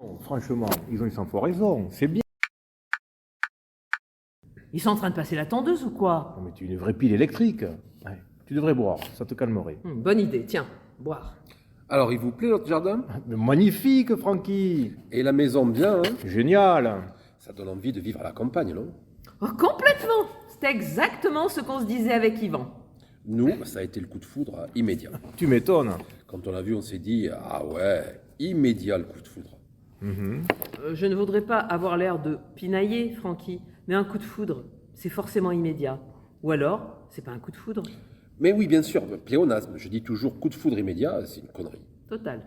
Oh, franchement, ils ont eu 100 fois raison, c'est bien. Ils sont en train de passer la tondeuse ou quoi? Non, mais tu es une vraie pile électrique. Ouais, tu devrais boire, ça te calmerait. Bonne idée, tiens, boire. Alors, il vous plaît notre jardin? Mais magnifique, Francky. Et la maison bien, hein? Génial. Ça donne envie de vivre à la campagne, non? Oh, complètement! C'était exactement ce qu'on se disait avec Yvan. Nous, ça a été le coup de foudre immédiat. Tu m'étonnes. Quand on l'a vu, on s'est dit, ah ouais, immédiat le coup de foudre. Je ne voudrais pas avoir l'air de pinailler, Francky, mais un coup de foudre, c'est forcément immédiat. Ou alors, c'est pas un coup de foudre. Mais oui, bien sûr, pléonasme. Je dis toujours coup de foudre immédiat, c'est une connerie. Total.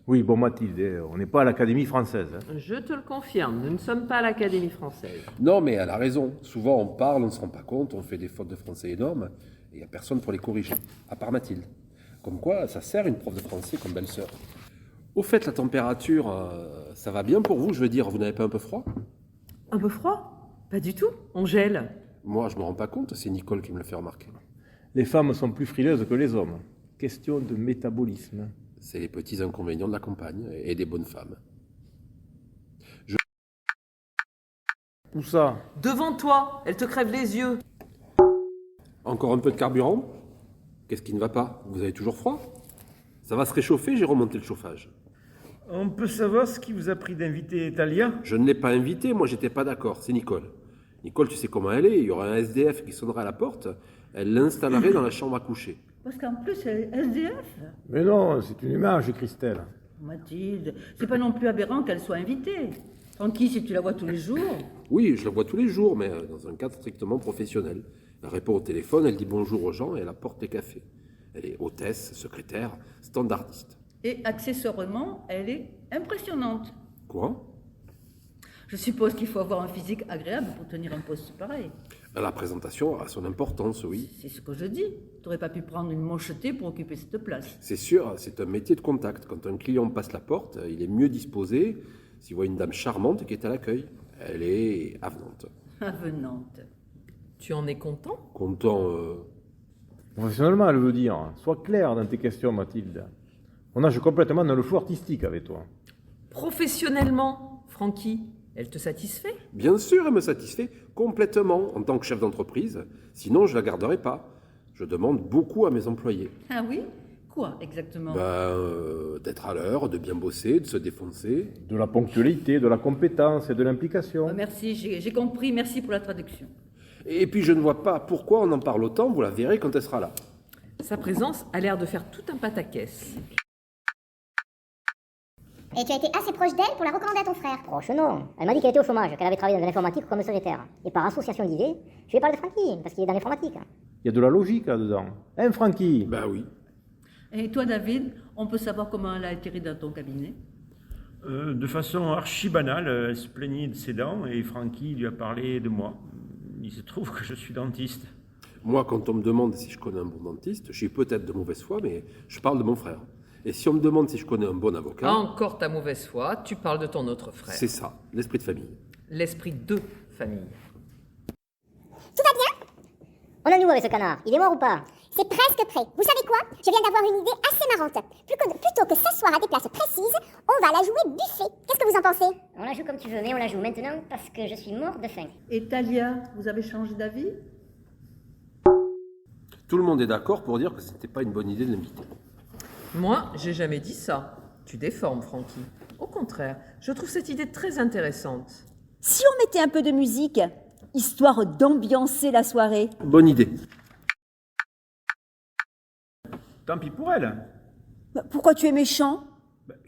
Oui, bon Mathilde, on n'est pas à l'Académie française. Je te le confirme, nous ne sommes pas à l'Académie française. Non, mais elle a raison. Souvent, on parle, on ne se rend pas compte, on fait des fautes de français énormes, et il n'y a personne pour les corriger, à part Mathilde. Comme quoi, ça sert une prof de français comme belle-sœur. Au fait, la température, ça va bien pour vous? Je veux dire, vous n'avez pas un peu froid? Un peu froid? Pas du tout, on gèle. Moi, je me rends pas compte, c'est Nicole qui me le fait remarquer. Les femmes sont plus frileuses que les hommes. Question de métabolisme. C'est les petits inconvénients de la campagne et des bonnes femmes. Où ça? Devant toi, elle te crève les yeux. Encore un peu de carburant? Qu'est-ce qui ne va pas? Vous avez toujours froid? Ça va se réchauffer, j'ai remonté le chauffage. On peut savoir ce qui vous a pris d'inviter Talia? Je ne l'ai pas invité, moi j'étais pas d'accord, c'est Nicole. Nicole, tu sais comment elle est, il y aura un SDF qui sonnerait à la porte, elle l'installerait dans la chambre à coucher. Parce qu'en plus, elle est SDF. Mais non, c'est une image, Christelle. Mathilde, c'est pas non plus aberrant qu'elle soit invitée. Francky, si tu la vois tous les jours. Oui, je la vois tous les jours, mais dans un cadre strictement professionnel. Elle répond au téléphone, elle dit bonjour aux gens et elle apporte les cafés. Elle est hôtesse, secrétaire, standardiste. Et accessoirement, elle est impressionnante. Quoi? Je suppose qu'il faut avoir un physique agréable pour tenir un poste pareil. La présentation a son importance, oui. C'est ce que je dis. Tu n'aurais pas pu prendre une monchetée pour occuper cette place. C'est sûr, c'est un métier de contact. Quand un client passe la porte, il est mieux disposé s'il voit une dame charmante qui est à l'accueil. Elle est avenante. Avenante. Tu en es content? Content, Professionnellement, elle veut dire. Sois clair dans tes questions, Mathilde. On nage complètement dans le flou artistique avec toi. Professionnellement, Francky, elle te satisfait? Bien sûr, elle me satisfait complètement en tant que chef d'entreprise. Sinon, je la garderai pas. Je demande beaucoup à mes employés. Ah oui? Quoi exactement? D'être à l'heure, de bien bosser, de se défoncer. De la ponctualité, de la compétence et de l'implication. Merci, j'ai compris. Merci pour la traduction. Et puis, je ne vois pas pourquoi on en parle autant. Vous la verrez quand elle sera là. Sa présence a l'air de faire tout un pataquès. Et tu as été assez proche d'elle pour la recommander à ton frère? Proche non. Elle m'a dit qu'elle était au chômage, qu'elle avait travaillé dans l'informatique comme secrétaire. Et par association d'idées, je lui ai parlé de Francky, parce qu'il est dans l'informatique. Il y a de la logique là-dedans. Hein, Francky? Ben oui. Et toi, David, on peut savoir comment elle a atterri dans ton cabinet? De façon archi banale, elle se plaignait de ses dents et Francky lui a parlé de moi. Il se trouve que je suis dentiste. Moi, quand on me demande si je connais un bon dentiste, je suis peut-être de mauvaise foi, mais je parle de mon frère. Et si on me demande si je connais un bon avocat, Encore ta mauvaise foi, tu parles de ton autre frère. c'est ça, l'esprit de famille. L'esprit de famille. Tout va bien? On en est où avec ce canard? Il est mort ou pas? C'est presque prêt. Vous savez quoi? Je viens d'avoir une idée assez marrante. Plutôt que s'asseoir à des places précises, on va la jouer buffet. Qu'est-ce que vous en pensez? On la joue comme tu veux, mais on la joue maintenant parce que je suis mort de faim. Et Talia, vous avez changé d'avis? Tout le monde est d'accord pour dire que ce n'était pas une bonne idée de l'inviter. Moi, j'ai jamais dit ça. Tu déformes, Francky. Au contraire, je trouve cette idée très intéressante. Si on mettait un peu de musique, histoire d'ambiancer la soirée. Bonne idée. Tant pis pour elle. Bah, pourquoi tu es méchant?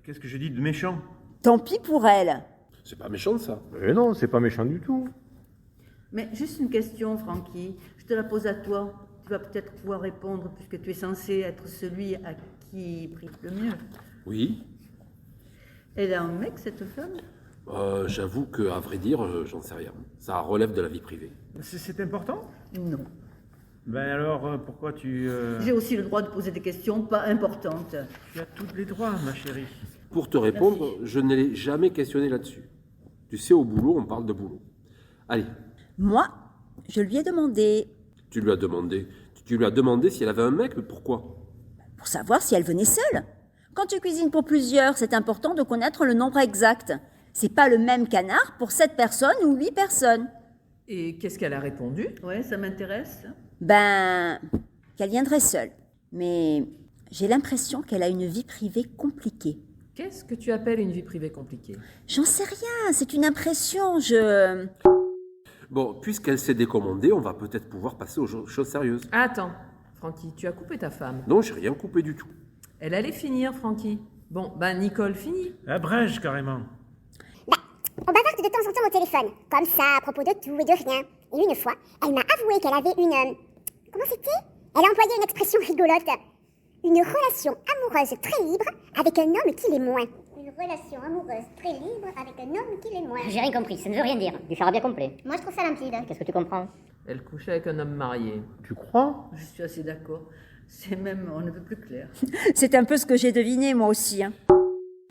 Qu'est-ce que je dis de méchant? Tant pis pour elle. C'est pas méchant ça. Mais non, c'est pas méchant du tout. Mais juste une question, Francky. Je te la pose à toi. Tu vas peut-être pouvoir répondre puisque tu es censé être celui à qui il prie le mieux. Oui. Elle a un mec, cette femme? J'avoue que, à vrai dire, j'en sais rien. Ça relève de la vie privée. C'est important? Non. Ben alors, pourquoi tu... J'ai aussi le droit de poser des questions pas importantes. Tu as tous les droits, ma chérie. Pour te répondre, je ne l'ai jamais questionné là-dessus. Tu sais, au boulot, on parle de boulot. Allez, Moi, je lui ai demandé tu lui as demandé si elle avait un mec, mais pourquoi? pour savoir si elle venait seule. Quand tu cuisines pour plusieurs, c'est important de connaître le nombre exact. C'est pas le même canard pour 7 personnes ou 8 personnes. Et qu'est-ce qu'elle a répondu? Ouais, ça m'intéresse. Ben, qu'elle viendrait seule. Mais j'ai l'impression qu'elle a une vie privée compliquée. Qu'est-ce que tu appelles une vie privée compliquée? J'en sais rien, c'est une impression, Bon, puisqu'elle s'est décommandée, on va peut-être pouvoir passer aux choses sérieuses. Attends, Francky, tu as coupé ta femme. Non, j'ai rien coupé du tout. Elle allait finir, Francky. Bon, ben Nicole finit. Abrège carrément. On bavarde de temps en temps au téléphone, comme ça, à propos de tout et de rien. Et une fois, elle m'a avoué qu'elle avait une... comment c'était? Elle a employé une expression rigolote. Une relation amoureuse très libre avec un homme qui l'est moins. Une relation amoureuse très libre avec un homme qui l'est moins. J'ai rien compris, ça ne veut rien dire. Du charabia complet. Moi, je trouve ça limpide. Qu'est-ce que tu comprends? Elle couchait avec un homme marié. Tu crois? Je suis assez d'accord. C'est même, on ne peut plus clair. c'est un peu ce que j'ai deviné moi aussi. Hein.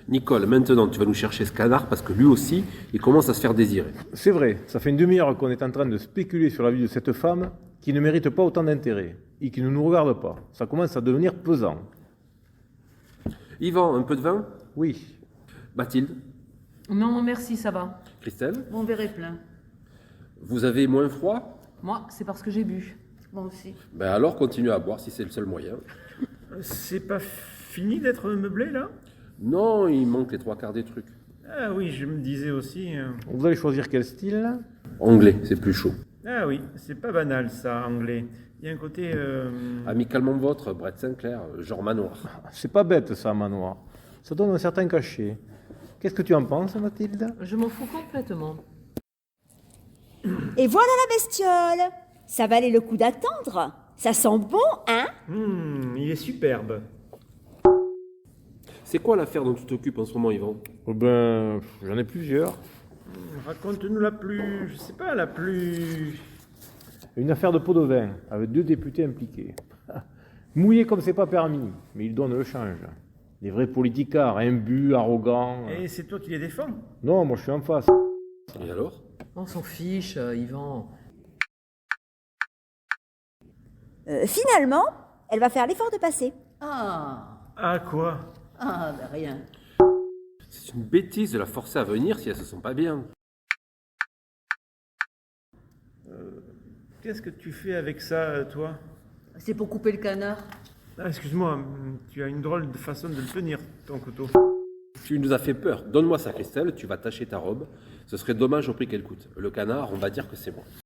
Nicole, maintenant tu vas nous chercher ce canard parce que lui aussi, il commence à se faire désirer. C'est vrai, ça fait une demi-heure qu'on est en train de spéculer sur la vie de cette femme qui ne mérite pas autant d'intérêt et qui ne nous regarde pas. Ça commence à devenir pesant. Yvan, un peu de vin? Oui. Mathilde? Non, merci, ça va. Christelle? Mon verre est plein. Vous avez moins froid? Moi, c'est parce que j'ai bu. Moi aussi. Ben alors continuez à boire si c'est le seul moyen. C'est pas fini d'être meublé là? Non, il manque les 3/4 des trucs. Ah oui, je me disais aussi. Vous allez choisir quel style? Anglais, c'est plus chaud. Ah oui, c'est pas banal ça, anglais. Il y a un côté. Amicalement vôtre, Brett Sinclair, genre manoir. C'est pas bête ça, manoir. Ça donne un certain cachet. Qu'est-ce que tu en penses, Mathilde? Je m'en fous complètement. Et voilà la bestiole. Ça valait le coup d'attendre. Ça sent bon, hein? Il est superbe. C'est quoi l'affaire dont tu t'occupes en ce moment, Yvan? Oh ben, j'en ai plusieurs. Raconte-nous la plus. Je sais pas, la plus. Une affaire de pot de vin, avec 2 députés impliqués. Mouillé comme c'est pas permis, mais ils donnent le change. Des vrais politicards, imbus, arrogants. Et c'est toi qui les défends? Non, moi je suis en face. Et alors? On s'en fiche, Yvan. Finalement, elle va faire l'effort de passer. Ah, Ah quoi? ben rien. C'est une bêtise de la forcer à venir si elle se sent pas bien. Qu'est-ce que tu fais avec ça, toi? C'est pour couper le canard. Ah, excuse-moi, tu as une drôle de façon de le tenir, ton couteau. Tu nous as fait peur. Donne-moi ça, Christelle, tu vas tacher ta robe. Ce serait dommage au prix qu'elle coûte. Le canard, on va dire que c'est moi.